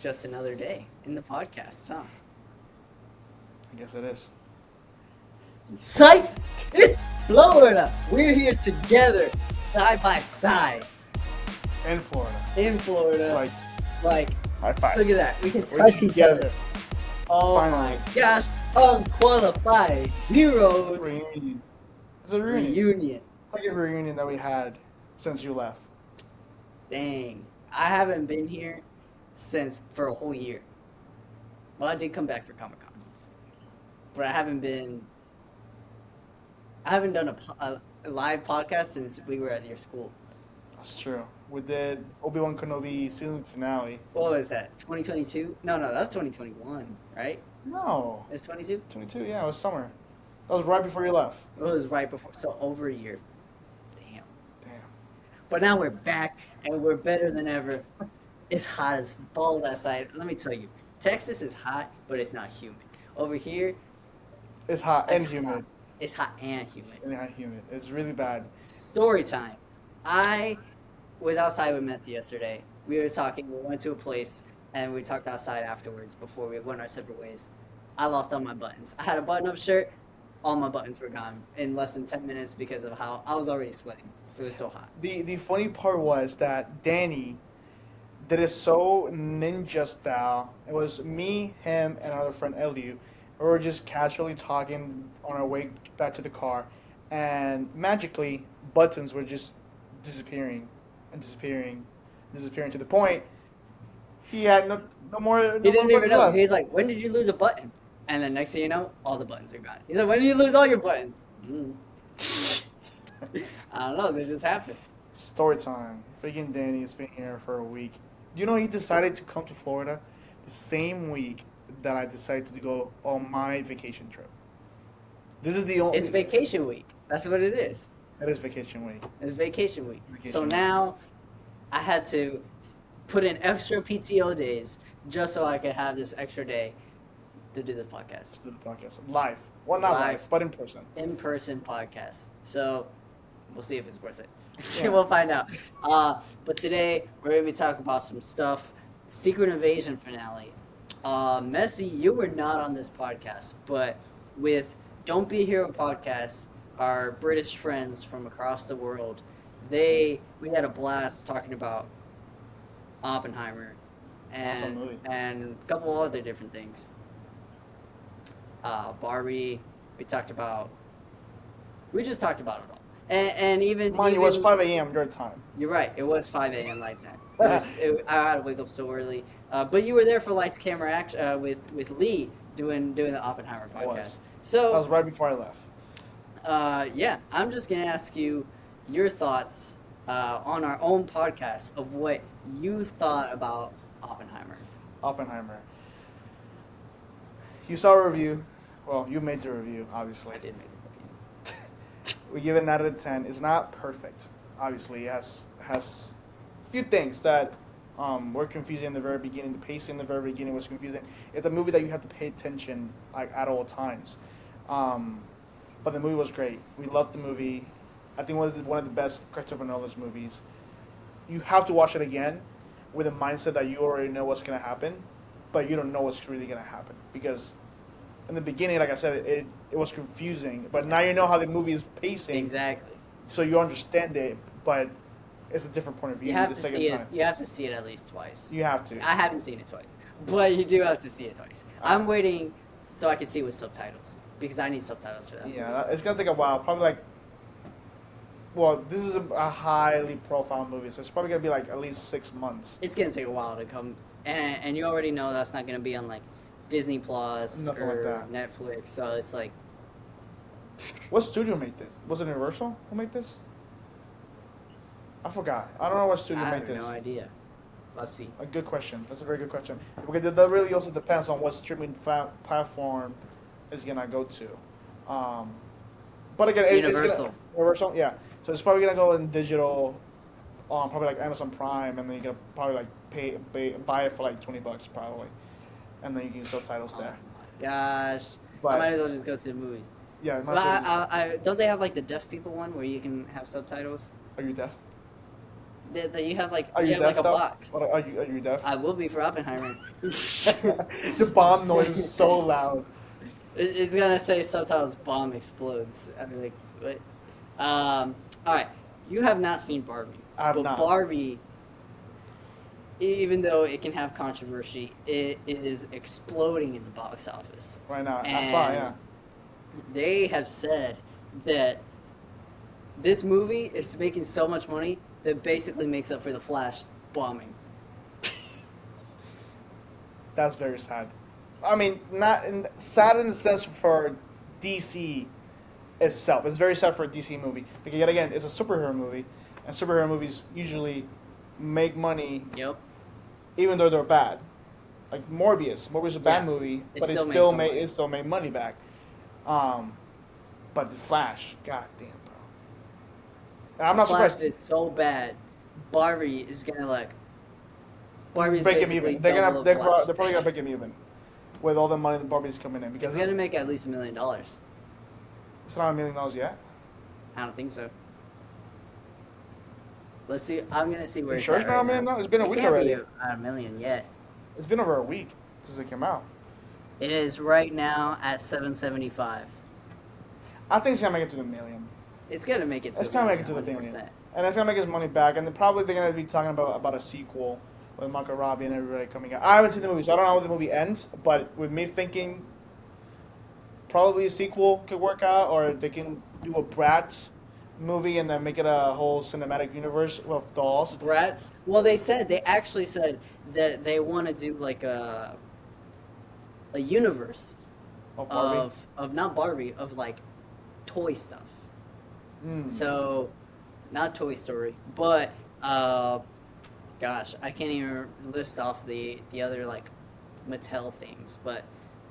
just another day in the podcast, huh? I guess it is. Psych! It's Florida! We're here together, side by side, In Florida. in Florida. Like, High five. look at that. We can We're touch each together. other. Oh Finally. my gosh. Unqualified heroes. Reunion. It's a reunion. Reunion. It's like a reunion that we had since you left. Dang. I haven't been here for a whole year. Well, I did come back for Comic Con. But I haven't done a live podcast since we were at your school. That's true. We did Obi-Wan Kenobi season finale. What was that? 2022? No, that's 2021, right? No. It's 22? 22, yeah, it was summer. That was right before you left. It was right before, so over a year. Damn. Damn. But now we're back, and we're better than ever. It's hot as balls outside. Let me tell you, Texas is hot, but it's not humid. Over here, It's hot it's and humid. hot. It's hot and humid. And not humid. It's really bad. Story time. I was outside with Messi yesterday. We were talking. We went to a place, and we talked outside afterwards before we went our separate ways. I lost all my buttons. I had a button-up shirt. All my buttons were gone in less than 10 minutes because of how I was already sweating. It was so hot. The funny part was that Danny did it so ninja style. It was me, him, and another friend, Eliu. We were just casually talking on our way back to the car, and magically, buttons were just disappearing and disappearing to the point he had no more. He No didn't more even buttons know. left. He's like, "When did you lose a button?" And then next thing you know, all the buttons are gone. He's like, "When did you lose all your buttons?" I don't know. This just happens. Story time. Freaking Danny has been here for a week. You know, he decided to come to Florida the same week that I decided to go on my vacation trip. This is the only. It's vacation week. That's what it is. It is vacation week. It's vacation week. Vacation So week. now I had to put in extra PTO days just so I could have this extra day to do the podcast. To do the podcast live. Well, not live, Live. but in person. In-person podcast. So we'll see if it's worth it. Yeah. We'll find out. But today we're going to be talking about some stuff. Secret Invasion finale. Messi, you were not on this podcast, but with Don't Be a Hero podcast, our British friends from across the world, we had a blast talking about Oppenheimer Awesome movie. and a couple other different things. Barbie, we just talked about it all. And even Mind you, it was 5 a.m. your time. You're right. It was 5 a.m. light time. I had to wake up so early. But you were there for Lights Camera Action with Lee doing the Oppenheimer I was. podcast. That So was right before I left. yeah, I'm just gonna ask you your thoughts on our own podcast of what you thought about Oppenheimer. Oppenheimer. You saw a review. Well, you made the review, obviously. I did make the review. We give it an out of 10. It's not perfect. Obviously, it has a few things that were confusing in the very beginning. The pacing in the very beginning was confusing. It's a movie that you have to pay attention like at all times. But the movie was great. We loved the movie. I think it was one of the best Christopher Nolan's movies. You have to watch it again with a mindset that you already know what's going to happen, but you don't know what's really going to happen because in the beginning, like I said, it was confusing. But now you know how the movie is pacing. Exactly. So you understand it, but it's a different point of view You have the to second see time. it. You have to see it at least twice. You have to. I haven't seen it twice, but you do have to see it twice. I'm waiting so I can see with subtitles because I need subtitles for that. Yeah, it's gonna take a while. Probably like, well, this is a highly profile movie, so it's probably gonna be like at least 6 months. It's gonna take a while to come, and you already know that's not gonna be on like Disney Plus Nothing or like that. Netflix. So it's like What studio made this? Was it Universal who made this? I forgot. I don't know what studio I made have this. no idea. Let's see. A good question. That's a very good question. Because that really also depends on what streaming platform is gonna go to. But again, Universal. Universal, yeah. So it's probably gonna go in digital, probably like Amazon Prime, and then you can probably like buy it for like $20 probably, and then you can use subtitles Oh there. my gosh! But I might as well just go to the movies. yeah, my But don't they have like the deaf people one where you can have subtitles? are you deaf? That you have like Are you you have like deaf a though? box. Are you deaf? I will be for Oppenheimer. The bomb noise is so loud. It's gonna say sometimes bomb explodes. I mean, like, what? All right. You have not seen Barbie, I have but not. Barbie, even though it can have controversy, it is exploding in the box office, Right now. I saw, and yeah. they have said that this movie is making so much money that basically makes up for the Flash bombing. That's very sad. I mean, sad in the sense for DC itself. It's very sad for a DC movie because yet again, it's a superhero movie, and superhero movies usually make money Yep. even though they're bad. Like Morbius is a bad Yeah. movie, It but still made some money. it still made money back. Um, but the Flash, goddamn, bro. And I'm not Flash surprised. is so bad. Barbie is gonna like. Barbie's Break him basically even. They're double gonna the Flash. they're probably gonna break him even with all the money that Barbie's coming in because It's gonna make at least $1 million. it's not $1 million yet. I don't think so. Let's see. I'm gonna see where You it's sure at it's not right $1 million? now. No, it's been a It week can't already. be at $1 million yet. It's been over a week since it came out. It is right now at 775. I think it's gonna make it to the million. It's gonna make it to. It's $1 gonna make million, it to the billion, 100%. and it's gonna make his money back. And then probably they're gonna be talking about a sequel with Margot Robbie and everybody coming out. I haven't seen the movie, so I don't know how the movie ends. But with me thinking, probably a sequel could work out, or they can do a Bratz movie and then make it a whole cinematic universe with dolls. Bratz. Well, they actually said that they want to do like a universe Of Barbie. of not Barbie, of like toy stuff. Mm. So, not Toy Story, but gosh, I can't even list off the other like Mattel things, but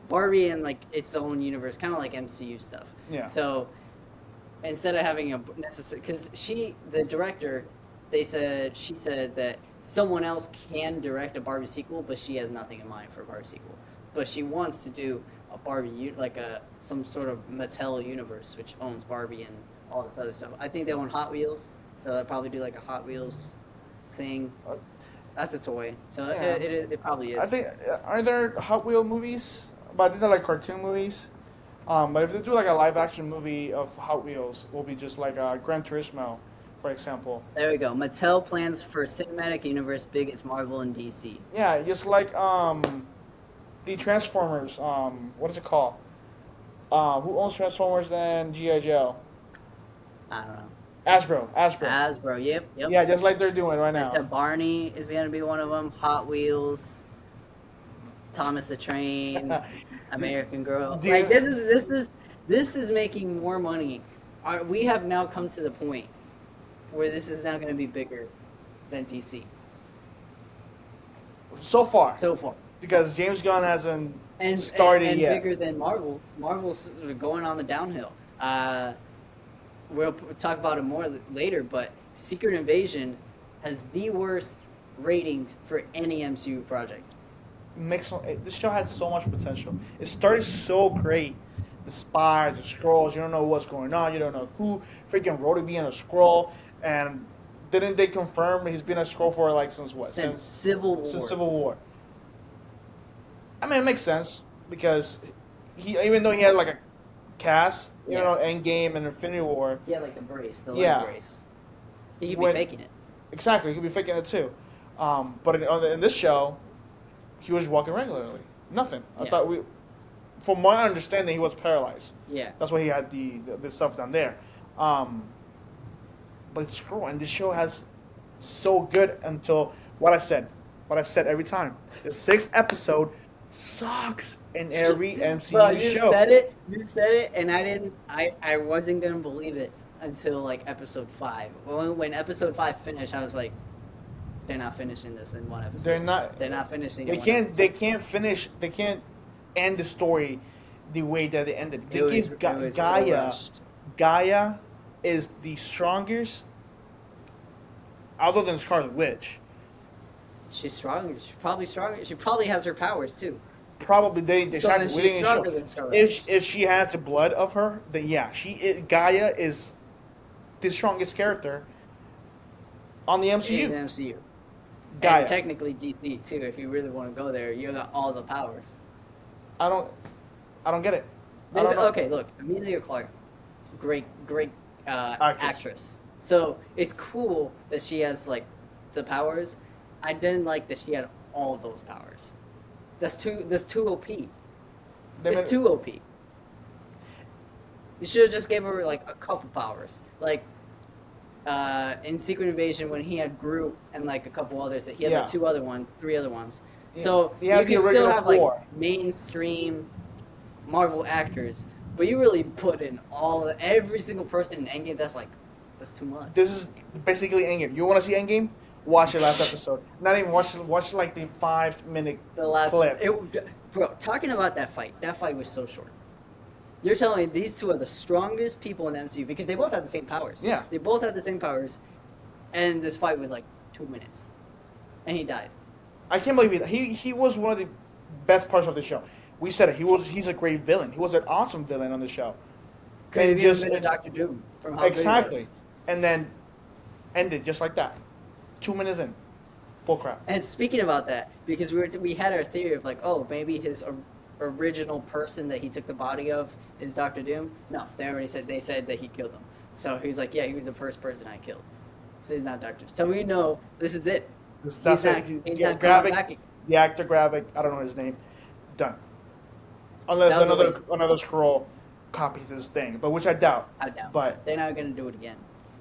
Barbie and like its own universe, kind of like MCU stuff. Yeah. So instead of having a necessary, because the director, she said that someone else can direct a Barbie sequel, but she has nothing in mind for a Barbie sequel. But she wants to do a Barbie, like some sort of Mattel universe, which owns Barbie and all this other stuff. I think they own Hot Wheels, so they'll probably do like a Hot Wheels thing. That's a toy, so Yeah. it probably is. I think are there Hot Wheel movies? But I think they're like cartoon movies. But if they do like a live action movie of Hot Wheels, will be just like Gran Turismo, for example. There we go. Mattel plans for cinematic universe big as Marvel and DC. Yeah, just like the Transformers. What is it called? Who owns Transformers and GI Joe? I don't know. Hasbro. Hasbro. Yep. Yeah, just like they're doing right They now. said Barney is gonna be one of them. Hot Wheels. Thomas the Train. American Girl. Do Like you- this is making more money. We have now come to the point where this is now going to be bigger than DC So far, so far, because James Gunn hasn't and started and yet. bigger than Marvel. Marvel's going on the downhill. We'll talk about it more later, but Secret Invasion has the worst ratings for any MCU project. This show had so much potential. It started so great. The spies, the scrolls, you don't know what's going on, you don't know who freaking Rhodey being a scroll, and didn't they confirm he's been a scroll for like since what? Since Civil War. Since Civil War. I mean, it makes sense because even though he had like a cast, you Yeah. know, Endgame and Infinity War. Yeah, like the brace, the Yeah. leg brace. He could be When- faking it. Exactly, he could be faking it too. But in this show, he was walking regularly. Nothing. I Yeah. thought from my understanding, he was paralyzed. Yeah. That's why he had the stuff down there. But it's cool, and this show has so good until what I said. What I've said every time. The sixth episode sucks in every MCU Bro, you show. said it. You said it, and I didn't. I wasn't gonna believe it until like episode 5. When episode 5 finished, I was like, they're not finishing this in one episode. They're not. They're not finishing. They in one can't. episode. They can't finish. They can't end the story the way that they ended. They It was, give it was so Gaia. rushed. Gaia is the strongest, other than Scarlet Witch. She's stronger. She's probably stronger. She probably has her powers too. Probably they So then we she's didn't stronger show- than Scarlet Witch. if she has the blood of her, then yeah, Gaia is the strongest character on the in the MCU. MCU. And Gaia. technically DC too, if you really want to go there, you got all the powers. I don't. I don't get it. I don't know. Okay, look, Amelia Clark, great Actress. actress. So it's cool that she has like the powers. I didn't like that she had all those powers. That's too OP. They It's made- too OP. You should have just gave her like a couple powers, like in Secret Invasion when he had Groot and like a couple others. That he had like Yeah. 3 other ones. So He you had the can still original have like four. mainstream Marvel actors, but you really put in every single person in Endgame. That's too much. This is basically Endgame. You want to see Endgame? Watch the last episode. Not even watch like the 5 minute The last clip. bro, talking about that fight was so short. You're telling me these two are the strongest people in the MCU because they both have the same powers. Yeah. They both have the same powers, and this fight was like 2 minutes, and he died. I can't believe it. He was one of the best parts of the show. We said it. He's a great villain. He was an awesome villain on the show. Could have And even just- been a Doctor Doom from how good he Exactly. was. And then ended just like that. 2 minutes in. Full crap. And speaking about that, because we had our theory of like, oh, maybe his original person that he took the body of is Doctor Doom. No, they said that he killed him. So he was like, yeah, he was the first person I killed. So he's not Doctor. So we know this is it. That's he's it. He's Yeah, not coming Gravik, back. the actor Gravik, I don't know his name. Done. That Unless was a waste. another scroll copies his thing, but which I doubt. I doubt. But They're not gonna do it again.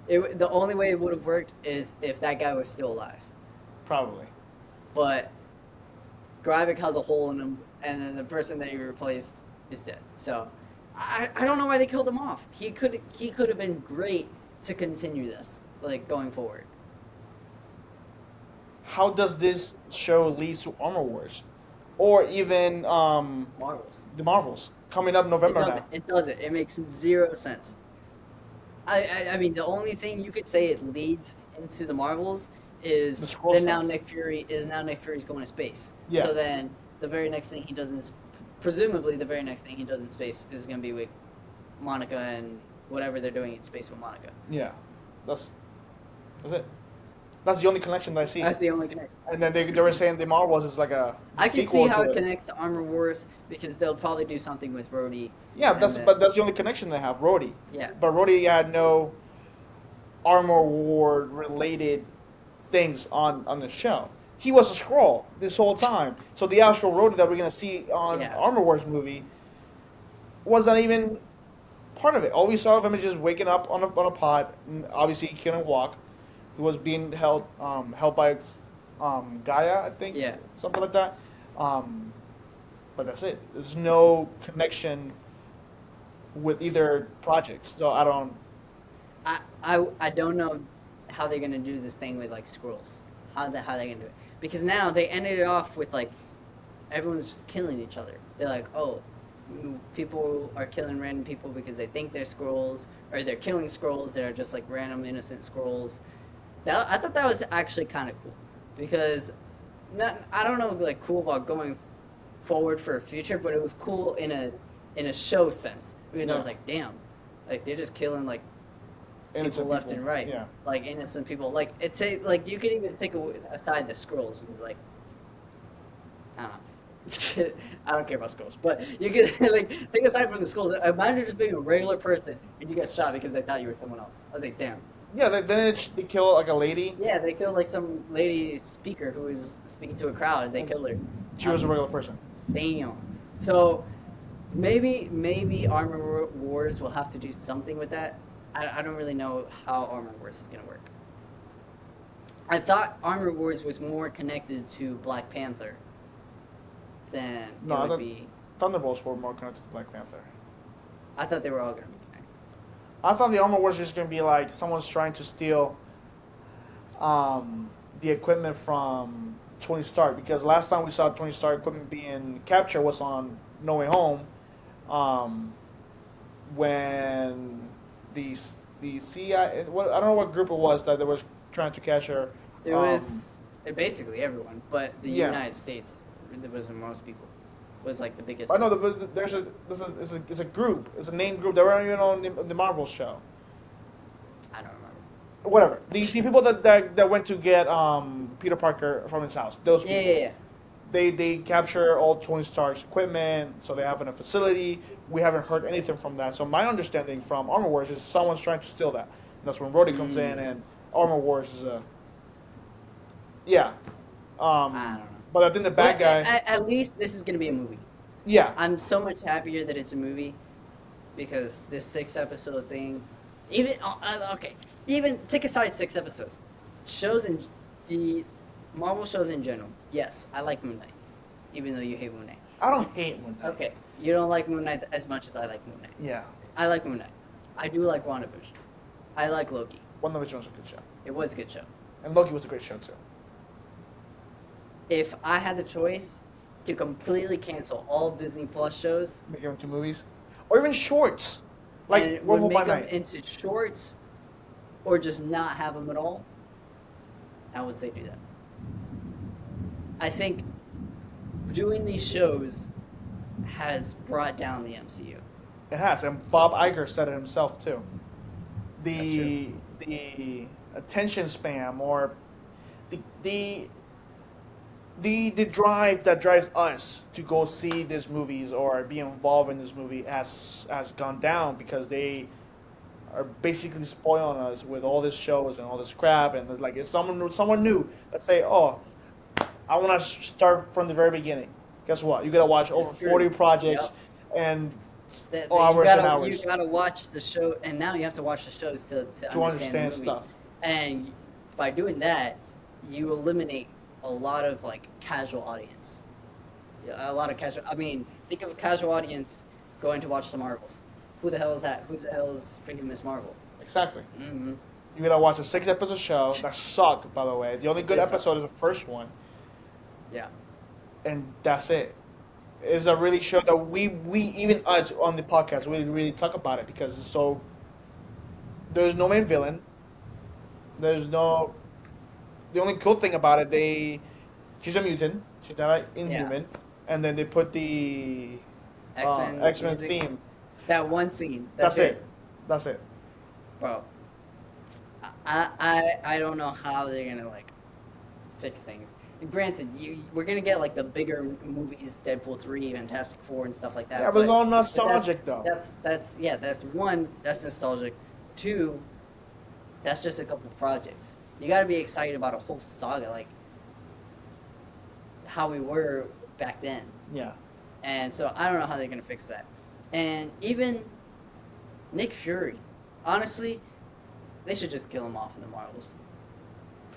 The only way it would have worked is if that guy was still alive. probably. But Gravik has a hole in him, and then the person that he replaced is dead. So I don't know why they killed him off. He could have been great to continue this, like going forward. How does this show lead to Armor Wars? Or even Marvels. the Marvels coming up November It now. doesn't. It doesn't. It makes zero sense. I mean, the only thing you could say it leads into the Marvels is The Skrull that stuff. now Nick Fury's going to space. Yeah. So then the very next thing he does presumably the very next thing he does in space is going to be with Monica and whatever they're doing in space with Monica. Yeah, that's it. That's the only connection that I see. That's the only connection. And then they were saying the Marvels is like a I can see sequel how to it connects to Armor Wars because they'll probably do something with Rhodey. Yeah, and then- but that's the only connection they have. Rhodey. Yeah. But Rhodey had no Armor War related things on the show. He was a Skrull this whole time. So the actual Rhodey that we're gonna see on Yeah. Armor Wars movie wasn't even part of it. All we saw of him is just waking up on a pod. And obviously, he couldn't walk. He was being held by Gaia, I think. Yeah. Something like that. But that's it. There's no connection with either projects. So I don't. I don't know how they're gonna do this thing with like squirrels. How they gonna do it? Because now they ended it off with like everyone's just killing each other. They're like, oh, people are killing random people because they think they're squirrels, or they're killing squirrels that are just like random innocent squirrels. I thought that was actually kind of cool because I don't know like cool about going forward for a future, but it was cool in a show sense because I was Yeah. like, damn, like they're just killing like people Innocent left people. and right, Yeah. like innocent people. Like like you could even take aside the scrolls because like I don't know. I don't care about scrolls, but you could like take aside from the scrolls. Imagine just being a regular person and you got shot because they thought you were someone else. I was like, damn. Yeah, then they kill like a lady. Yeah, they killed like some lady speaker who was speaking to a crowd and they killed her. She was a regular person. Damn. So maybe Armor Wars will have to do something with that. I don't really know how Armor Wars is gonna work. I thought Armor Wars was more connected to Black Panther than No, it I would thought- be. Thunderbolts were more connected to Black Panther. I thought they were all gonna be connected. I thought the Armor Wars was just gonna be like someone's trying to steal the equipment from Tony Stark, because last time we saw Tony Stark equipment being captured was on No Way Home, when the CIA, I don't know what group it was that was trying to capture. It was basically everyone, but the Yeah. United States, there was the most people, was like the biggest. I know there's a group. It's a named group. They weren't even on the Marvel show. I don't remember. whatever. The people that went to get Peter Parker from his house. Those Yeah, people. yeah, yeah. They capture all Tony Stark's equipment, so they have in a facility. We haven't heard anything from that. So my understanding from Armor Wars is someone's trying to steal that. And that's when Rhodey comes in, Mm, and Armor Wars is a yeah. I don't know. But I think the Well, bad guy, at least this is gonna be a movie. yeah, I'm so much happier that it's a movie because this 6 episode thing, even okay, even take aside 6 episodes, shows in the Marvel shows in general. Yes, I like Moon Knight, even though you hate Moon Knight. I don't hate Moon Knight. Okay, you don't like Moon Knight as much as I like Moon Knight. Yeah, I like Moon Knight. I do like WandaVision. I like Loki. WandaVision was a good show, It was a good show. and Loki was a great show too. If I had the choice to completely cancel all Disney Plus shows Make them into movies, or even shorts, like and would Werewolf by make them Night. into shorts or just not have them at all, I would say do that. I think doing these shows has brought down the MCU. It has, and Bob Iger said it himself too. That's The the attention spam or the the the drive that drives us to go see these movies or be involved in this movie has gone down because they are basically spoiling us with all these shows and all this crap and it's like if someone new, let's say, oh, I want to start from the very beginning. Guess what? You gotta watch over It's true. 40 projects Yep. and That hours and hours you gotta watch the show, and now you have to watch the shows to to understand the movies. stuff. And by doing that, you eliminate a lot of like casual audience. Yeah, a lot of casual. I mean, think of a casual audience going to watch the Marvels. Who the hell is that? Who the hell is freaking Miss Marvel? Exactly. Mm-hmm. You gotta watch a 6 episode show that sucked, by the way. The only good It sucked. episode is the first one, Yeah. and that's it. It's a really show that we even us on the podcast really talk about it because it's so. There's no main villain. There's no. The only cool thing about it, she's a mutant. She's not an inhuman, and then they put the X-Men. X-Men music. theme. That one scene. That's it. That's it. Bro. I don't know how they're gonna like fix things. And granted, we're gonna get like the bigger movies, Deadpool 3, Fantastic Four, and stuff like that. Yeah, but it's all but nostalgic though. That's yeah. That's one. That's nostalgic. Two. That's just a couple projects. You got to be excited about a whole saga, like how we were back then. Yeah. And so I don't know how they're gonna fix that. And even Nick Fury, honestly, they should just kill him off in the Marvels.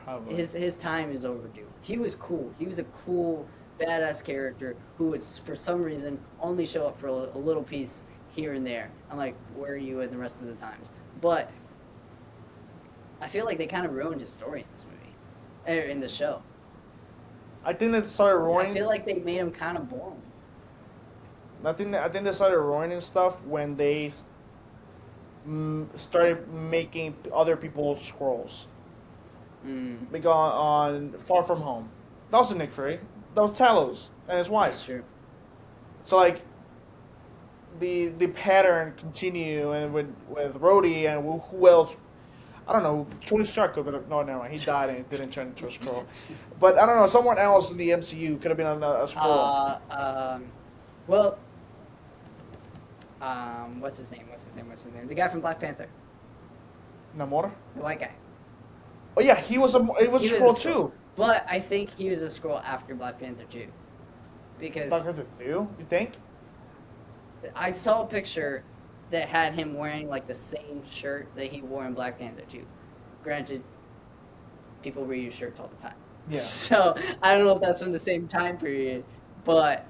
Probably. His time is overdue. He was cool. He was a cool, badass character who would, for some reason, only show up for a little piece here and there. I'm like, where are you in the rest of the times? But I feel like they kind of ruined his story in this movie, in the show. I think they started I ruining. feel like they made him kind of boring. I think they started ruining stuff when they started making other people scrolls. Mm, Like on Far From Home, that was Nick Fury. That was Talos and his that's wife. true. So like, the pattern continue and with Rhodey and who else? I don't know. Tony Stark could have. No, never mind. He died and didn't turn into a scroll. But I don't know. Someone else in the MCU could have been a scroll. Well, what's his name? The guy from Black Panther, Namor. the white guy. Oh yeah, he was a He scroll was a too. But I think he was a scroll after Black Panther too, because Black Panther 2? You think? I saw a picture that had him wearing like the same shirt that he wore in Black Panther 2. Granted, people reuse shirts all the time. Yeah. So I don't know if that's from the same time period, but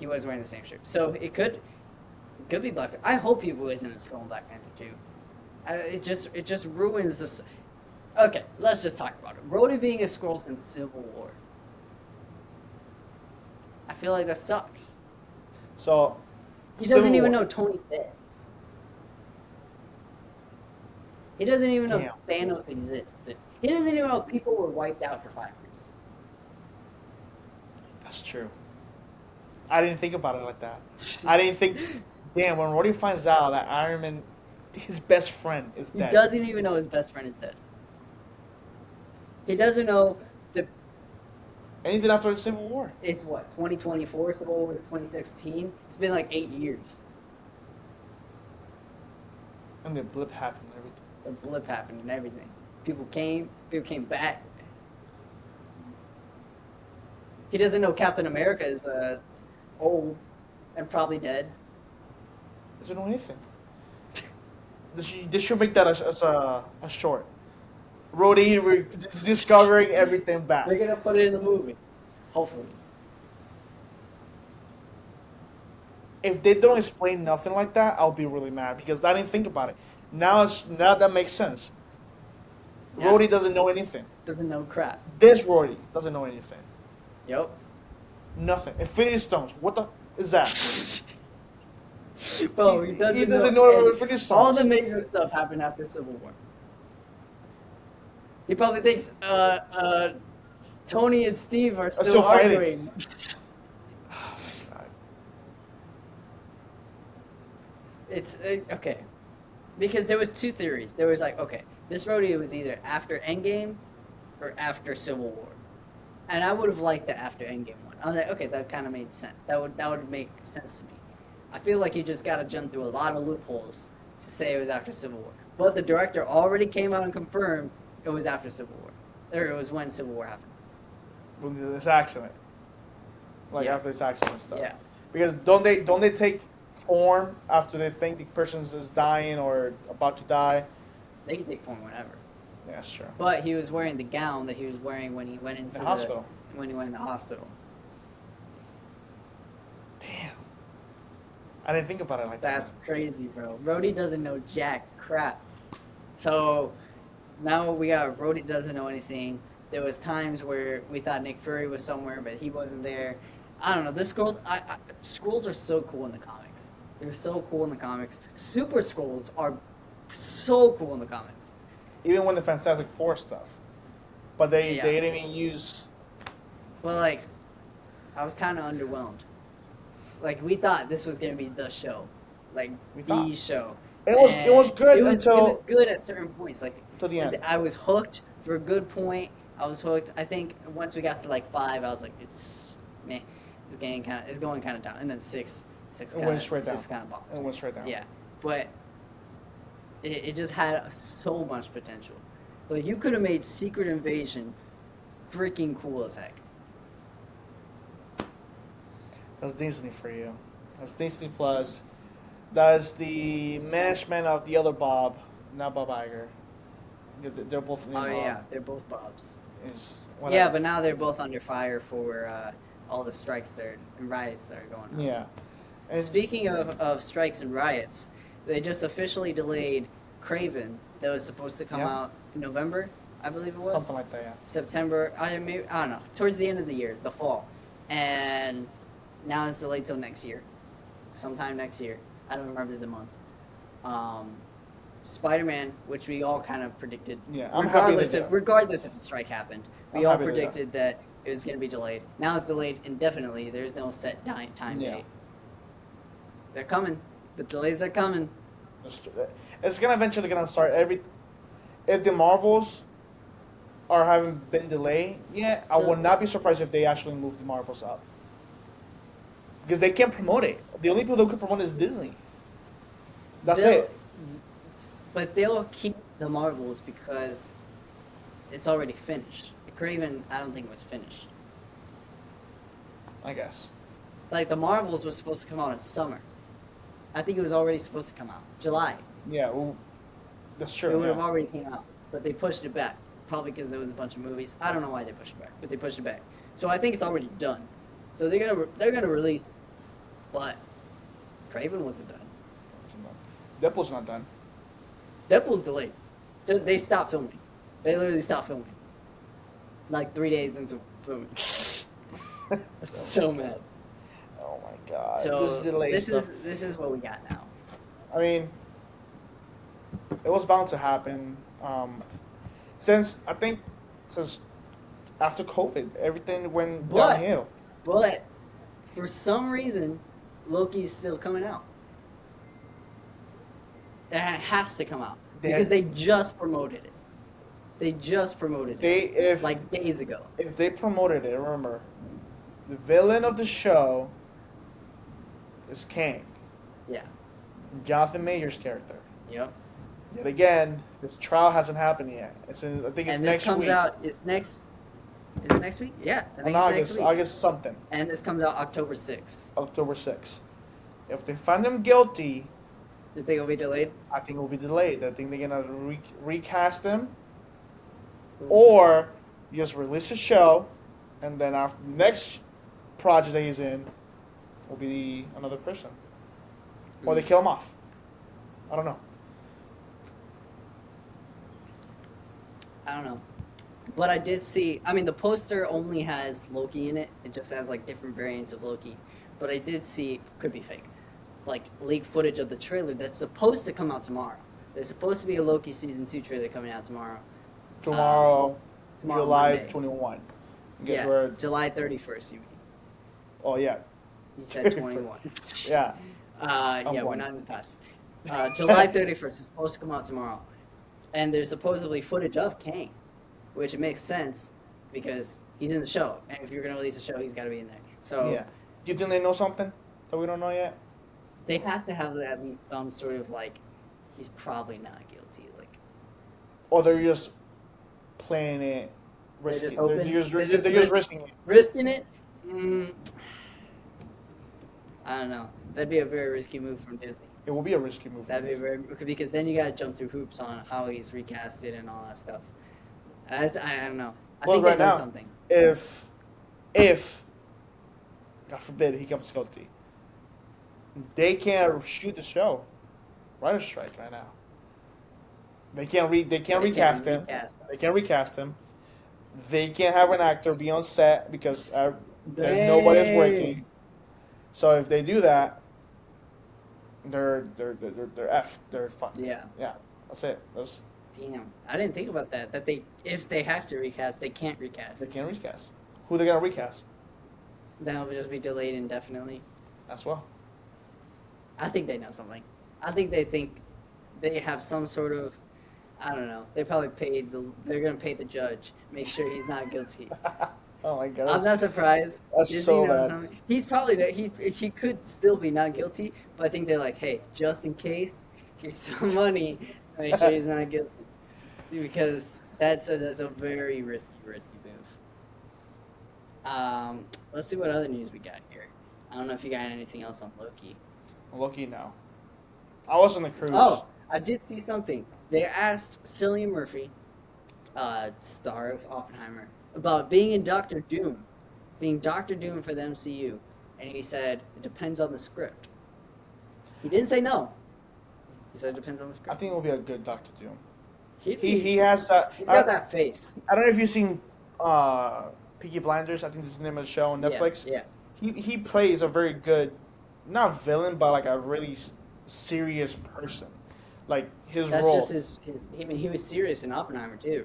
he was wearing the same shirt. So it could be Black Panther. I hope he wasn't a skull in Black Panther 2. It just ruins this. Okay, let's just talk about it. Rhodey being a scroll since Civil War. I feel like that sucks. So. He doesn't Civil even War. know Tony's dead. He doesn't even know Damn. Thanos exists. He doesn't even know people were wiped out for 5 years. That's true. I didn't think about it like that. I didn't think. Damn, when Rhodey finds out that Iron Man his best friend is He dead. doesn't even know his best friend is dead. He doesn't know that Anything after the Civil War. it's what 2024. Civil War was 2016. It's been like 8 years. And the blip happened and everything. A blip happened and everything. People came back. He doesn't know Captain America is old and probably dead. Doesn't know anything. They should make that as a short. Rhodey discovering everything back. They're gonna put it in the movie, hopefully. If they don't explain nothing like that, I'll be really mad because I didn't think about it. Now that makes sense. Yeah. Rhodey doesn't know anything. Doesn't know crap. This Rhodey doesn't know anything. Yep. Nothing. Infinity Stones. What the is that? Bro, He doesn't know any- Infinity Stones. all the major stuff happened after Civil War. He probably thinks Tony and Steve are still fighting. arguing. Oh my God. It's okay, because there was two theories. There was like, okay, this Rhodey was either after Endgame or after Civil War, and I would have liked the after Endgame one. I was like, okay, that kind of made sense. That would make sense to me. I feel like you just got to jump through a lot of loopholes to say it was after Civil War. But the director already came out and confirmed it was after Civil War, or it was when Civil War happened. From this accident. Like Yeah. after this accident and stuff. Yeah. Because don't they take form after they think the person is dying or about to die? They can take form whenever. Yeah, that's true. But he was wearing the gown that he was wearing when he went into The hospital. When he went in the hospital. Damn. I didn't think about it like That's that. crazy, bro. Rhodey doesn't know jack crap. So now we got Rhodey doesn't know anything. There was times where we thought Nick Fury was somewhere, but he wasn't there. I don't know. The scrolls, scrolls are so cool in the comics. They're so cool in the comics. Super scrolls are so cool in the comics. Even when the Fantastic Four stuff. But they Yeah. didn't even use But like, I was kind of underwhelmed. Like we thought this was gonna be the show, like We the thought. show. It was good It was until good at certain points. Like to the end. I was hooked for a good point. I was hooked. I think once we got to like 5, I was like, it's meh. It's going kind of down. And then 6 It went straight down. kind of bomb. It went straight down. Yeah, but it just had so much potential. Like you could have made Secret Invasion freaking cool as heck. That's Disney for you. That's Disney Plus. That's the management of the other Bob, not Bob Iger. Because they're both named Oh Bob. yeah, they're both Bobs. Is Yeah, whatever. but now they're both under fire for all the strikes and riots that are going on. Yeah. And Speaking of strikes and riots, they just officially delayed Craven that was supposed to come Yeah. out in November, I believe it was. something like that, yeah. September, I don't know, towards the end of the year, the fall. And now it's delayed till next year. Sometime next year. I don't remember the month. Spider-Man, which we all kind of predicted. Yeah, I'm happy they did. Regardless if the strike happened, we I'm all happy they did. predicted that it was going to be delayed. Now it's delayed indefinitely. There's no set time Yeah. date. They're coming. The delays are coming. It's gonna eventually gonna start if the Marvels are having been delayed, yeah, I would not be surprised if they actually move the Marvels up. Because they can't promote it. The only people that could promote it is Disney. That's They'll- it. But they'll keep the Marvels because it's already finished. Craven, I don't think it was finished. I guess. Like the Marvels was supposed to come out in summer. I think it was already supposed to come out July. Yeah, well, that's true. It would have yeah. already came out, but they pushed it back. Probably because there was a bunch of movies. I don't know why they pushed it back, but they pushed it back. So I think it's already done. So they're gonna release it, but Craven wasn't done. Deadpool's not done. Deadpool's delayed. They stopped filming. They literally stopped filming. Like 3 days into filming. That's so mad. Oh my god. So this delay stuff. this is what we got now. I mean, it was bound to happen. Since after COVID, everything went But- downhill. But for some reason, Loki's still coming out. And it has to come out They because had- they just promoted it. They just promoted They it like days ago. if they promoted it, remember, the villain of the show is Kang, Yeah. Jonathan Major's character. Yep. Yet again, this trial hasn't happened yet. It's in, I think it's And this next comes week. out. It's next. Is it next week? Yeah, I think In it's August, next week. August something, And this comes out October 6th. October 6th. If they find him guilty, You think it'll be delayed? I think it will be delayed. I think they're gonna recast him, or just release a show, and then after the next project that he's in, will be another person, or they kill him off. I don't know. I don't know. But I did see. I mean, the poster only has Loki in it. It just has like different variants of Loki. But I did see. Could be fake. Like leaked footage of the trailer that's supposed to come out tomorrow. There's supposed to be a Loki season 2 trailer coming out tomorrow. Tomorrow, Tomorrow, July Monday. 21. Guess Yeah, where? July 31st. You mean? Oh yeah, You said 21. yeah. Yeah, we're one. not in the past. July 31st is supposed to come out tomorrow. And there's supposedly footage of Kang, which it makes sense because he's in the show. And if you're going to release a show, he's got to be in there. So Yeah. Do you think they know something that we don't know yet? they have to have at least some sort of like, he's probably not guilty. Like, Or they're just playing it risky? just hoping- They're just they're just risking it. risking it? I don't know. That'd be a very risky move from Disney. It will be a risky move. That'd be very because then you gotta jump through hoops on how he's recasted and all that stuff. I don't know. I Well, think right they know now- something. If God forbid he comes guilty, they can't shoot the show. Writer's strike right now. They can't recast him. They can't recast him. They can't have an actor be on set because there's nobody's working. So if they do that, they're effed. They're fucked. Yeah. Yeah, that's it. Damn. I didn't think about that. That if they have to recast, they can't recast. They can't recast. Who are they gonna recast? That would just be delayed indefinitely. As well. I think they know something. I think they have some sort of. I don't know. They probably they're gonna pay the judge. Make sure he's not guilty. Oh my god. I'm not surprised. That's Disney so knows bad. something. He's probably he could still be not guilty, but I think they're like, hey, just in case, here's some money to make sure he's not guilty, because that's a very risky move. Let's see what other news we got here. I don't know if you got anything else on Loki. Loki, no. I was on the cruise. Oh, I did see something. They asked Cillian Murphy, star of Oppenheimer, about being in Doctor Doom, being Doctor Doom for the MCU, and he said it depends on the script. He didn't say no. He said it depends on the I script. think it will be a good Doctor Doom. He'd He be- has that. He's got that face. I don't know if you've seen Peaky Blinders. I think this is the name of the show on Netflix. Yeah. He plays a very good, not villain, but like a really serious person. Like his That's role. just his. I mean, he was serious in Oppenheimer too.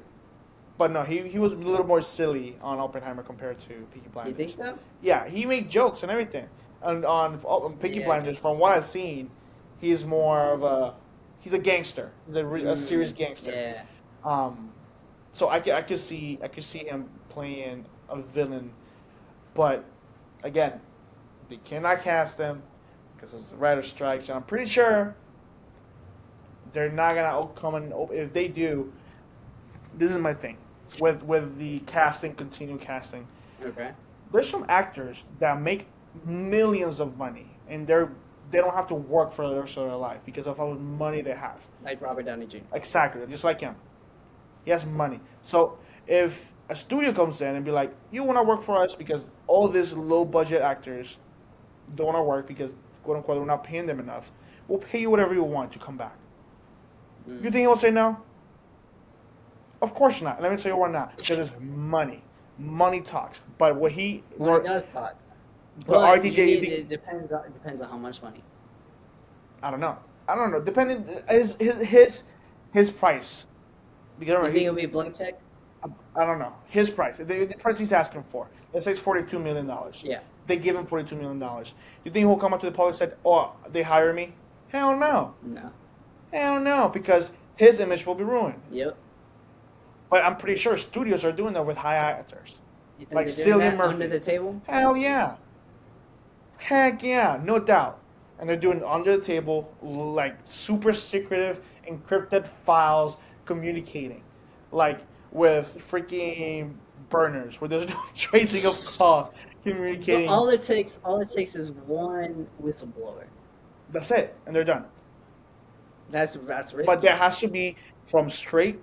But no, he was a little more silly on Oppenheimer compared to Peaky Blinders. You think so? Yeah, he made jokes and everything. And on Peaky Yeah, I Blinders, guess from what I've seen, he's more of he's a gangster. He's a serious gangster. Yeah. So I could see him playing a villain, but again, they cannot cast him because of the writer's strikes, and I'm pretty sure they're not gonna come and if they do. This is my thing with the casting, continued casting. Okay. There's some actors that make millions of money, and they don't have to work for the rest of their life because of how much money they have. Like Robert Downey Jr. Exactly, just like him. He has money. So if a studio comes in and be like, you want to work for us because all these low budget actors don't want to work because, quote unquote, we're not paying them enough, we'll pay you whatever you want to come back. You think he'll say no? Of course not. Let me tell you why not. Because it's money. Money talks. But what he... Well, it does talk. But But RDJ... it depends on how much money. I don't know. Depending... His price. Because You remember, think it'll be a blank check? I don't know. His price. The price he's asking for. Let's say it's $42 million. Yeah. They give him $42 million. You think he'll come up to the public and say, oh, they hire me? Hell no. No. Hell no, because his image will be ruined. Yep. But I'm pretty sure studios are doing that with high actors. You think Like they're doing Cillian that Murphy. under the table? Hell yeah. Heck yeah, no doubt. And they're doing under the table, like super secretive, encrypted files communicating. Like with freaking burners, where there's no tracing of calls But communicating. all it takes is one whistleblower. That's it, and they're done. That's But risky. there has to be from CEO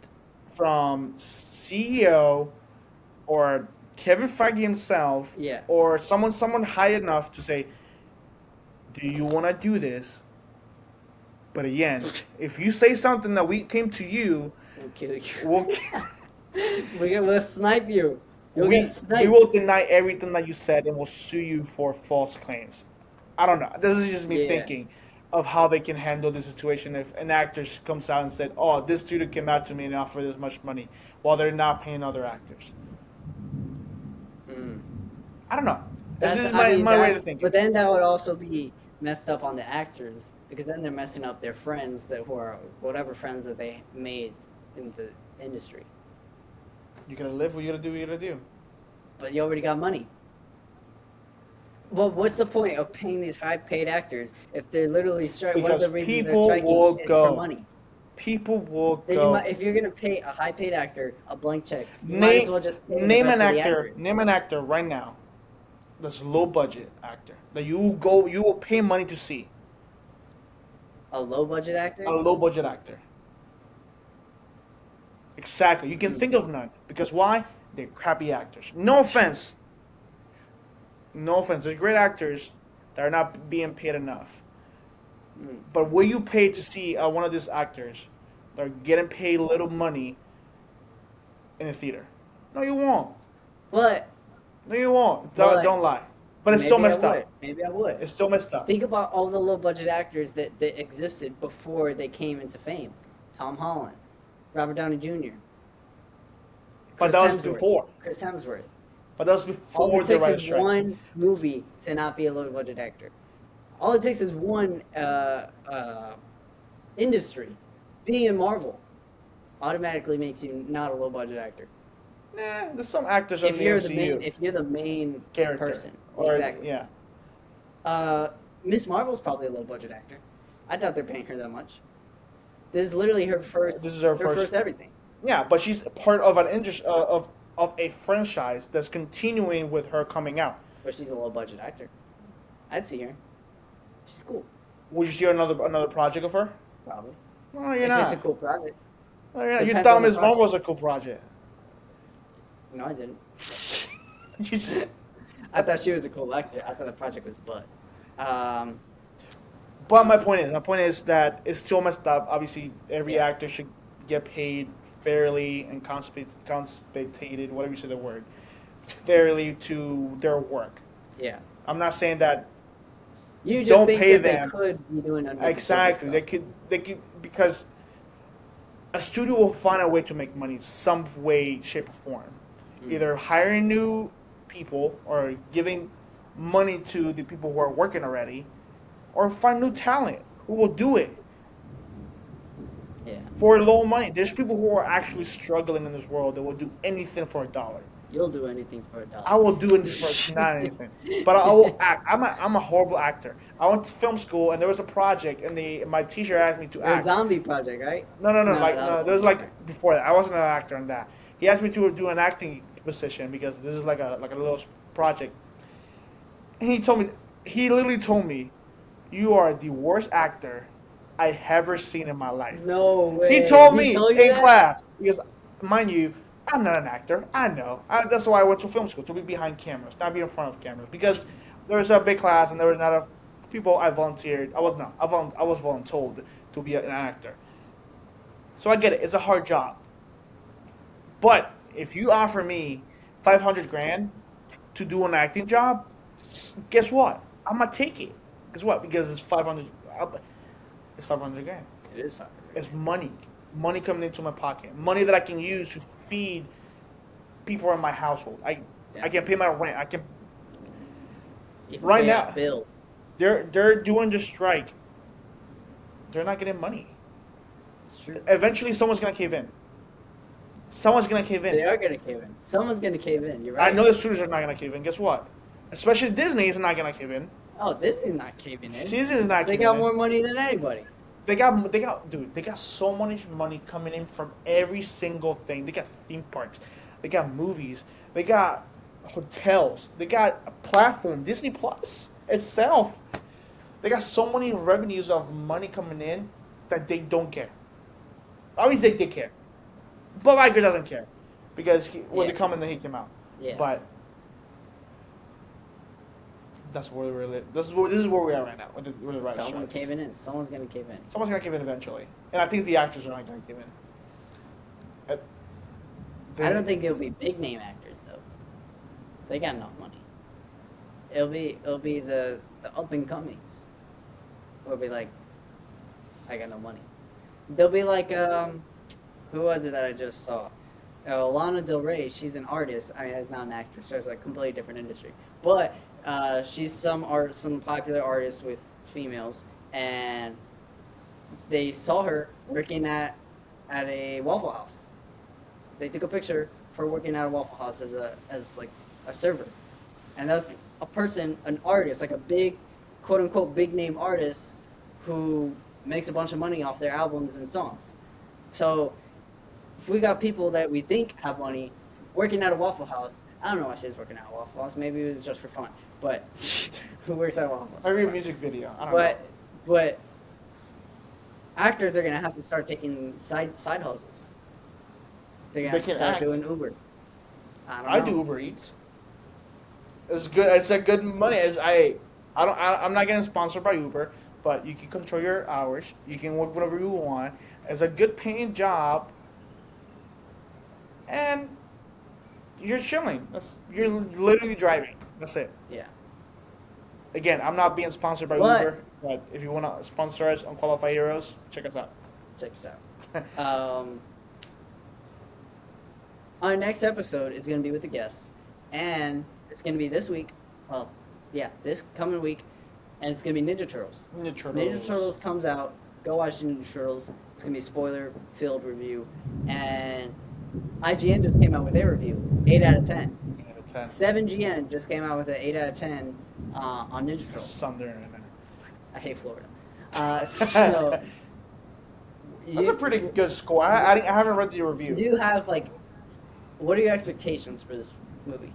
or Kevin Feige himself Yeah. or someone high enough to say, "Do you want to do this?" But again, if you say something that we came to you, We'll kill you. we'll, We'll snipe you. You'll we get we sniped. will deny everything that you said and we'll sue you for false claims. I don't know. This is just me Yeah. thinking of how they can handle the situation if an actor comes out and said, "Oh, this studio came out to me and offered this much money," while they're not paying other actors. Mm. I don't know. This That's is I mean my way that, to think. but then that would also be messed up on the actors because then they're messing up their friends that who are whatever friends that they made in the industry. You gotta live what you gotta do. What you gotta do. But you already got money. Well, what's the point of paying these high-paid actors if they're literally striking? One of Because the reasons they're people striking will is go. for money. People will Then go. if you're gonna pay a high-paid actor a blank check, you might as Name well just pay the name rest an of the actor. actors. Name an actor right now. That's a low budget actor that you will pay money to see. A low-budget actor? A low budget actor. Exactly. You can think of none because why? They're crappy actors. No offense. No offense. There's great actors that are not being paid enough. Mm. But will you pay to see one of these actors that are getting paid little money in a theater? No, you won't. But No, you won't. But Don't lie. But it's so maybe I messed would. up. Maybe I would. It's so messed up. Think about all the low-budget actors that existed before they came into fame. Tom Holland, Robert Downey Jr., But Chris that was Hemsworth. before. Chris Hemsworth. But that was All before it the takes writer is strikes. one movie to not be a low-budget actor. All it takes is one industry. Being in Marvel automatically makes you not a low-budget actor. Nah, there's some actors on If the you're MCU. if you're the main Character. person, Or, exactly. Yeah. Miss Marvel's probably a low-budget actor. I doubt they're paying her that much. This is literally her first. This is her first everything. Yeah, but she's part of an industry of a franchise that's continuing with her coming out. But she's a low-budget actor. I'd see her. She's cool, Would you see another project of her? probably. No, you're If not. it's a cool project. No, you're not. You Depends thought on the Miss Marvel was project. a cool project. No, I didn't. You just- I thought she was a cool actor. I thought the project was butt. But my point is that it's still messed up. Obviously, every actor should get paid fairly and compensated, whatever you say the word, fairly to their work. Yeah. I'm not saying that You just Don't think pay that them. they could be doing under exactly the surface they could because a studio will find a way to make money some way, shape, or form. Mm. Either hiring new people or giving money to the people who are working already, or find new talent who will do it stuff. Yeah. for low money. There's people who are actually struggling in this world that will do anything for $1. You'll do anything for $1. I will do it for not anything, but I will act. I'm a horrible actor. I went to film school and there was a project, and my teacher asked me to Your act. zombie project, right? No, No, that was there was something like before that. I wasn't an actor in that. He asked me to do an acting position because this is like a little project. And he literally told me, "You are the worst actor I ever seen in my life." No way. He told me you in that? class because, mind you, I'm not an actor. I know. That's why I went to film school, to be behind cameras, not be in front of cameras. Because there was a big class and there was not enough people. I volunteered. I was voluntold to be an actor. So I get it. It's a hard job. But if you offer me 500 grand to do an acting job, guess what? I'm gonna take it. Guess what? Because it's 500. It's 500 grand. It is fine. It's money coming into my pocket, money that I can use to feed people in my household. I can pay my rent. I can. You can Right pay now- off bills. They're doing the strike. They're not getting money. It's true. Eventually, someone's gonna cave in. Someone's gonna cave They in. are gonna cave in. Someone's gonna cave in. You're I right. know the studios are not gonna cave in. Guess what? Especially Disney is not gonna cave in. Oh, Disney's not caving in. Disney is not They caving got in. more money than anybody. Dude, they got so much money coming in from every single thing. They got theme parks, they got movies, they got hotels, they got a platform, Disney Plus itself. They got so many revenues of money coming in that they don't care. Obviously, they care. Bob Iger doesn't care because when Yeah. they come in, he came out. Yeah. But that's where this is where we are right now. With the writer's Someone strikes. caving in. Someone's gonna cave in. Someone's gonna cave in eventually, and I think the actors are not gonna cave in. I don't think it'll be big name actors though. They got enough money. It'll be the up and comings. It'll be like, I got no money. They'll be like who was it that I just saw? Lana Del Rey. She's an artist. I mean, it's not an actress, so it's like a completely different industry. But she's some popular artist with females, and they saw her working at a Waffle House. They took a picture for working at a Waffle House as like a server, and that's a person, an artist, like a big, quote unquote, big name artist who makes a bunch of money off their albums and songs. So if we got people that we think have money working at a Waffle House, I don't know why she's working at a Waffle House. Maybe it was just for fun. But who works at a Waffle House? Maybe a music video. I don't know. But actors are gonna have to start taking side hustles. They're gonna They have to can start act. doing Uber. I I don't know. do Uber Eats. It's good. It's a good money. I'm not getting sponsored by Uber, but you can control your hours. You can work whatever you want. It's a good paying job, and you're chilling. You're literally driving. That's it. Yeah. Again, I'm not being sponsored by But- Uber, but if you want to sponsor us on Qualified Heroes, check us out. Check this out. Our next episode is going to be with a guest, and it's going to be this week. Well, yeah, this coming week, and it's going to be Ninja Turtles. Ninja Turtles. Ninja Turtles comes out. Go watch Ninja Turtles. It's going to be a spoiler-filled review, and IGN just came out with their review, 8 out of 10. 8 out of 10. 7GN just came out with an 8 out of 10 on Ninja Turtles. Something in there. I hate Florida. So That's a pretty good score. I haven't read the review. Do you have like, what are your expectations for this movie?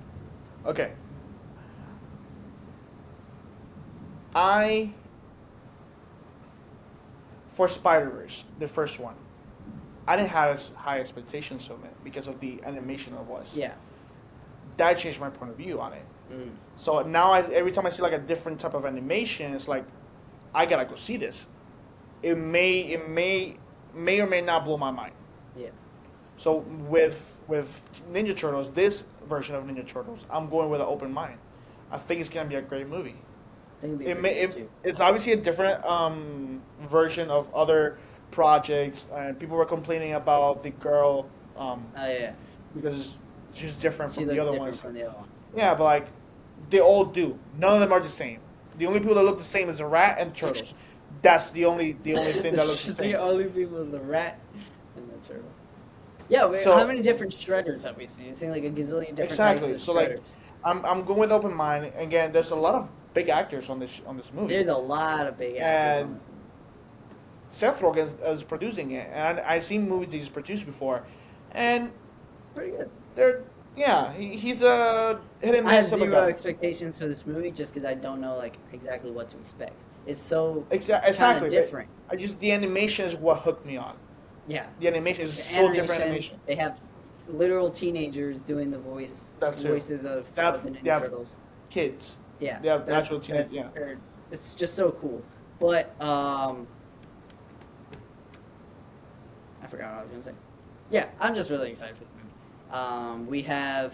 Okay. For Spider-Verse, the first one, I didn't have as high expectations from it because of the animation it was. Yeah. That changed my point of view on it. Mm. So now every time I see like a different type of animation, it's like, I gotta go see this. It may or may not blow my mind. Yeah. So with Ninja Turtles, this version of Ninja Turtles, I'm going with an open mind. I think it's gonna be a great movie. I think it'd be pretty good, too. It's obviously a different version of other projects, and people were complaining about the girl Oh yeah. because she's different She from looks the other different ones. from the other one. Yeah, but like they all do. None of them are the same. The only people that look the same is the rat and turtles. That's the only thing that looks the same. The only people is the rat and the turtle. Yeah, So- how many different shredders have we seen? We've seen like a gazillion different Exactly. types of So like, shredders. I'm going with open mind. Again, there's a lot of big actors on this movie. There's a lot of big actors on And- this movie. Seth Rogen is producing it, and I've seen movies that he's produced before, and Pretty good. he's a hit and I have miss of a zero guy. expectations for this movie just because I don't know like exactly what to expect. It's so Exactly. kind of different. The animation is what hooked me on. Yeah. The animation is The so different animation. They have literal teenagers doing the That too. voices of They have- the they Ninja have- Turtles. Kids. Yeah, they have actual teenage- it's just so cool. But I forgot what I was gonna say. Yeah, I'm just really excited for the movie. We have.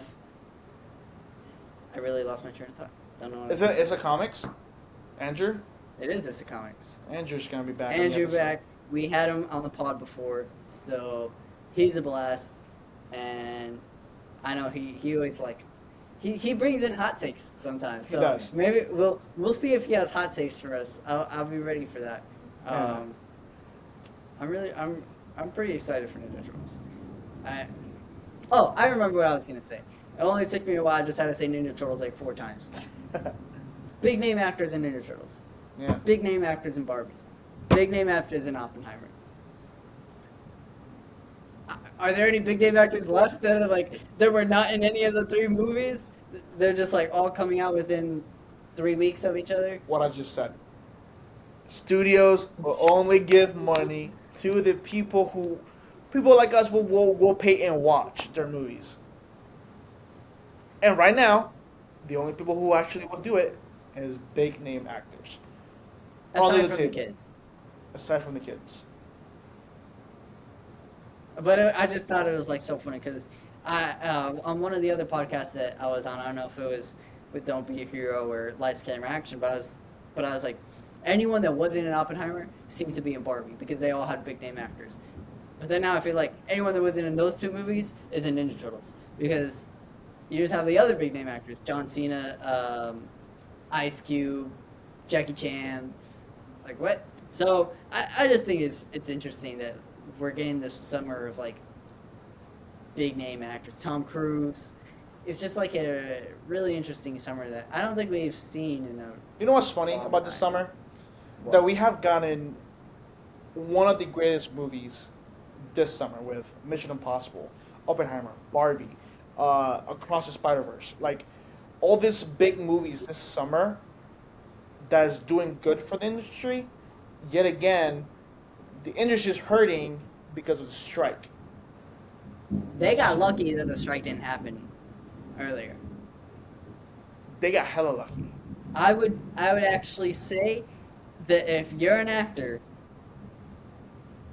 I really lost my train of thought. Don't know. What I was gonna It's say. a comics. Andrew. It is Issa Comics. Andrew's gonna be back. on the Andrew episode. back. We had him on the pod before, so he's a blast. And I know he always like he brings in hot takes sometimes. He So does. maybe we'll see if he has hot takes for us. I'll be ready for that. Yeah. I'm I'm pretty excited for Ninja Turtles. I Oh, I remember what I was gonna say. It only took me a while. I just had to say Ninja Turtles like 4 times. Big name actors in Ninja Turtles. Yeah. Big name actors in Barbie. Big name actors in Oppenheimer. Are there any big name actors left that are like that were not in any of the 3 movies? They're just like all coming out within 3 weeks of each other. What I just said. Studios will only give money to the people like us will pay and watch their movies. And right now, the only people who actually will do it is big name actors. Aside from the kids. Aside from the kids. But I just thought it was like so funny because on one of the other podcasts that I was on, I don't know if it was with Don't Be a Hero or Lights Camera Action, but I was like, anyone that wasn't in Oppenheimer seemed to be in Barbie because they all had big name actors. But then now I feel like anyone that wasn't in those 2 movies is in Ninja Turtles because you just have the other big name actors: John Cena, Ice Cube, Jackie Chan. Like what? So I just think it's interesting that we're getting this summer of like big name actors. Tom Cruise. It's just like a really interesting summer that I don't think we've seen in a. You know what's funny long about this time. summer? What? That we have gotten one of the greatest movies this summer with Mission Impossible, Oppenheimer, Barbie, Across the Spider-Verse. Like, all these big movies this summer that's doing good for the industry. Yet again, the industry is hurting because of the strike. They got lucky that the strike didn't happen earlier. They got hella lucky. I would actually say that if you're an actor,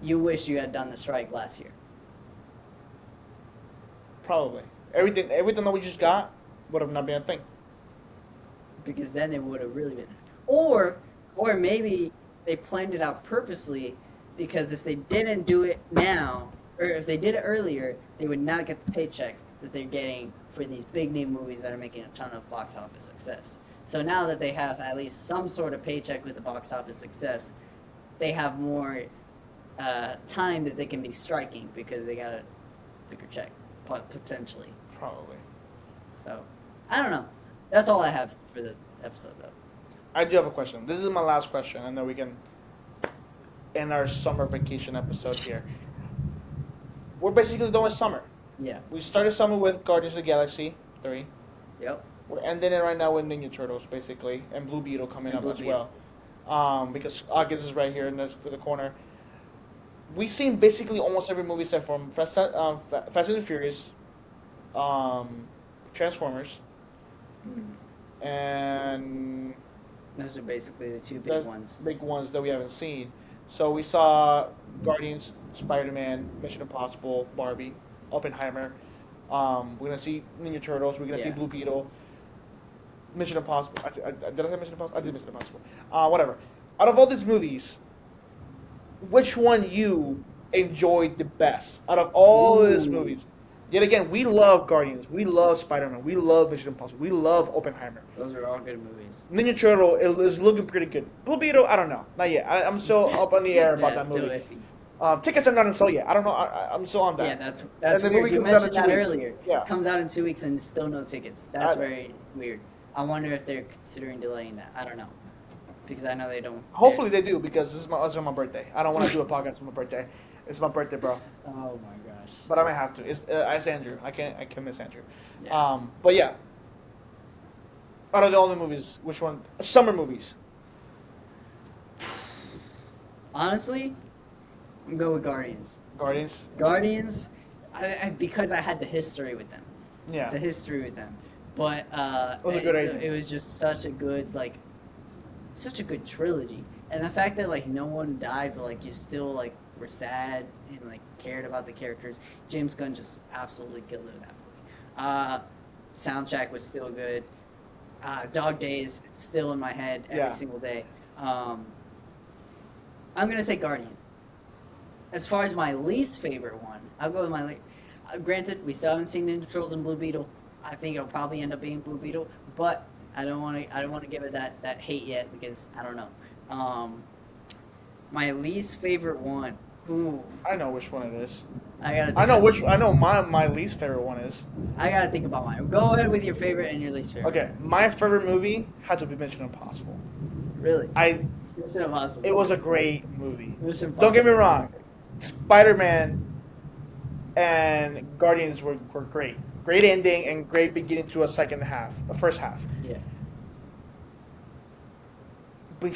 you wish you had done the strike last year. Probably. Everything that we just got would have not been a thing. Because then it would have really been. Or maybe they planned it out purposely because if they didn't do it now, or if they did it earlier, they would not get the paycheck that they're getting for these big name movies that are making a ton of box office success. So now that they have at least some sort of paycheck with the box office success, they have more time that they can be striking because they got a bigger check, potentially. Probably. So, I don't know. That's all I have for the episode, though. I do have a question. This is my last question, and then we can end our summer vacation episode here. We're basically done with summer. Yeah. We started summer with Guardians of the Galaxy 3. Yep. We're ending it right now with Ninja Turtles, basically, and Blue Beetle coming And up Blue as Beetle. well. Because August is right here in the corner. We've seen basically almost every movie set from Fast and the Furious, Transformers, and Those are basically the two the big ones. big ones that we haven't seen. So we saw Guardians, Spider-Man, Mission Impossible, Barbie, Oppenheimer. We're gonna see Ninja Turtles. We're gonna see Yeah. Blue Beetle. Mission Impossible. Did I say Mission Impossible? I did Mission Impossible. Whatever. Out of all these movies, which one you enjoyed the best out of all of these Ooh. movies? Yet again, we love Guardians. We love Spider-Man. We love Mission Impossible. We love Oppenheimer. Those are all good movies. Ninja Turtle is looking pretty good. Blue Beetle, I don't know. Not yet. I'm still up on the air about Yeah, that still movie. iffy. Tickets are not on sale yet. I don't know. I'm still on that. Yeah, that's And the weird. movie You comes out in mentioned 2 that weeks. earlier. Yeah. Comes out in 2 weeks and still no tickets. That's I- very weird. I wonder if they're considering delaying that. I don't know. Because I know they don't. Hopefully they do because this is my birthday. I don't want to do a podcast on my birthday. It's my birthday, bro. Oh my gosh. But I might have to. It's Andrew. I can miss Andrew. Yeah. But yeah. Out of all the movies, which one? Summer movies. Honestly, I'm go with Guardians. Guardians. Guardians, because I had the history with them. Yeah. The history with them. But was a good so idea. it was just such a good such a good trilogy. And the fact that like no one died, but like you still like were sad and like cared about the characters. James Gunn just absolutely killed it in that movie. Soundtrack was still good. Dog Days, it's still in my head every Yeah. single day. I'm gonna say Guardians. As far as my least favorite one, I'll go with my. Granted, we still haven't seen Ninja Turtles and Blue Beetle. I think it'll probably end up being Blue Beetle, but I don't want to give it that hate yet because I don't know. My least favorite one. Ooh, I know which one it is. I gotta. I know which. I know my least favorite one is. I gotta think about mine. Go ahead with your favorite and your least favorite. Okay, my favorite movie had to be Mission Impossible. Really? I. Mission Impossible. It was a great movie. Mission Don't get me Impossible. wrong. Spider-Man and Guardians were great. Great ending and great beginning to a second half, the first half. Yeah. But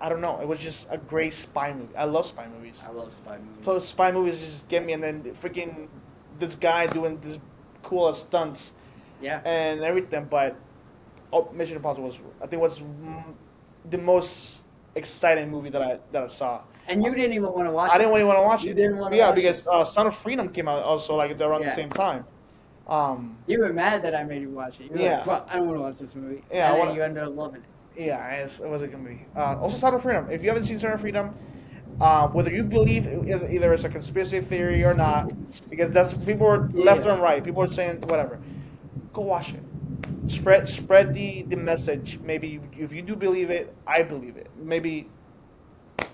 I don't know. It was just a great spy movie. I love spy movies. I love spy movies. So spy movies just get me, and then freaking this guy doing this cool stunts Yeah. and everything. But Mission Impossible was, I think, was the most exciting movie that I saw. And you didn't even want to watch it. I didn't really want to watch You it. didn't want to Yeah, watch because it. Son of Freedom came out also like around the Yeah. same time. You were mad that I made you watch it. You were Yeah. like, "Bro, I don't want to watch this movie." Yeah, And then you ended up loving it. Yeah, it was a good movie. Also, Son of Freedom. If you haven't seen Son of Freedom, whether you believe either it's a conspiracy theory or not, because that's people are left and right. People are saying whatever. Go watch it. Spread the message. Maybe if you do believe it, I believe it. Maybe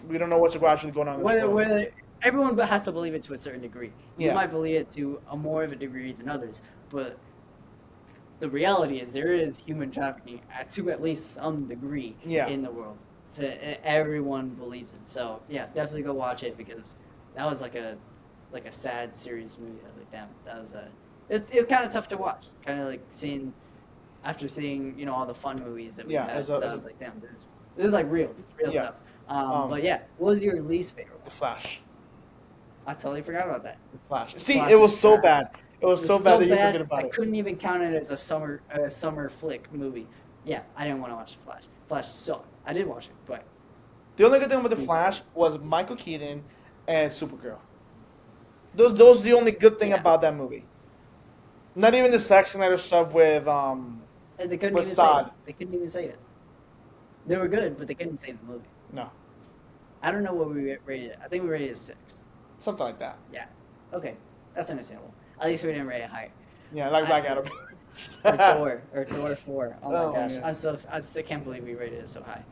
we don't know what's actually going on. In this world. Whether everyone has to believe it to a certain degree. You Yeah. might believe it to a more of a degree than others, but the reality is there is human trafficking to at least some degree Yeah. in the world. Everyone believes it. So yeah, definitely go watch it because that was like a sad, serious movie. I was like, damn, that was it was kind of tough to watch. Kind of like seeing all the fun movies that we Yeah, had. it was I was like, damn, this is like real Yeah. stuff. But yeah, what was your least favorite The one? Flash. I totally forgot about that. The Flash. See, Flash it was is so bad. bad. It was so bad that you forget about I it. couldn't even count it as a summer flick movie. Yeah, I didn't want to watch The Flash. Flash sucked. I did watch it, but The only good thing with the Flash was Michael Keaton and Supergirl. Those the only good thing Yeah. about that movie. Not even the Zack Snyder stuff with and they couldn't With even Sod. say it. They couldn't even say it. They were good, but they couldn't save the movie. no, I don't know what we rated it. I think we rated it 6. something like that. Okay, that's understandable. At least we didn't rate it high. Yeah, like Black Adam. Or Thor 4. Oh my Oh, gosh, yeah. I still can't believe we rated it so high.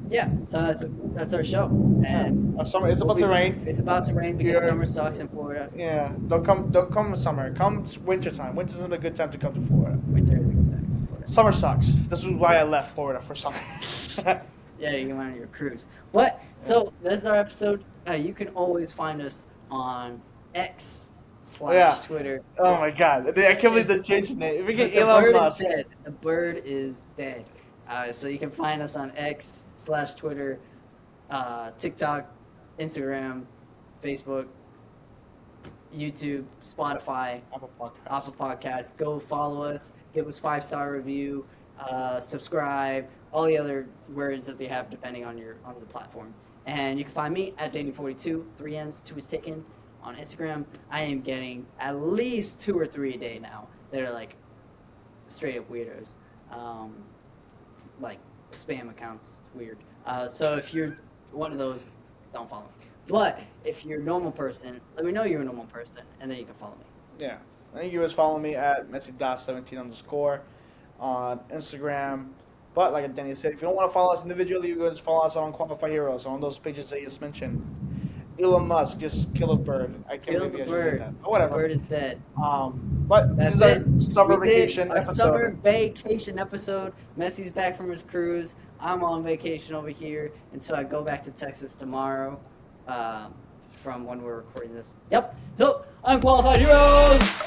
Yeah, so that's our show. And Summer. It's about to rain. It's about to rain because Yeah. summer sucks in Florida. Yeah, don't come in summer. Come winter time. Winter's not a good time to come to Florida. Winter is a good time in Florida. Summer sucks. This is why I left Florida for summer. Yeah, you can went on your cruise. What? So this is our episode. You can always find us on X / Yeah. Twitter. Oh my god, I can't believe they changed the name. We get The Elon bird Musk. is dead. The bird is dead. So you can find us on X / Twitter, TikTok, Instagram, Facebook, YouTube, Spotify, Apple Podcast. Apple Podcasts. Go follow us. Give us 5-star review. Subscribe. All the other words that they have depending on the platform. And you can find me at Danny42, 3 N's, 2 is taken on Instagram. I am getting at least 2 or 3 a day now that are like straight up weirdos. Like spam accounts, weird. So if you're one of those, don't follow me. But if you're a normal person, let me know you're a normal person, and then you can follow me. Yeah. I think you guys follow me at Messi.17_ on Instagram. But like Danny said, if you don't want to follow us individually, you guys follow us on Qualified Heroes on those pages that you just mentioned. Elon Musk, just kill a bird. I can't Kill believe the you actually did bird. that. But whatever. Bird is dead. But That's this is it. a summer We did vacation a episode. summer vacation episode. Messi's back from his cruise. I'm on vacation over here until I go back to Texas tomorrow. From when we're recording this. Yep. So, Unqualified Heroes!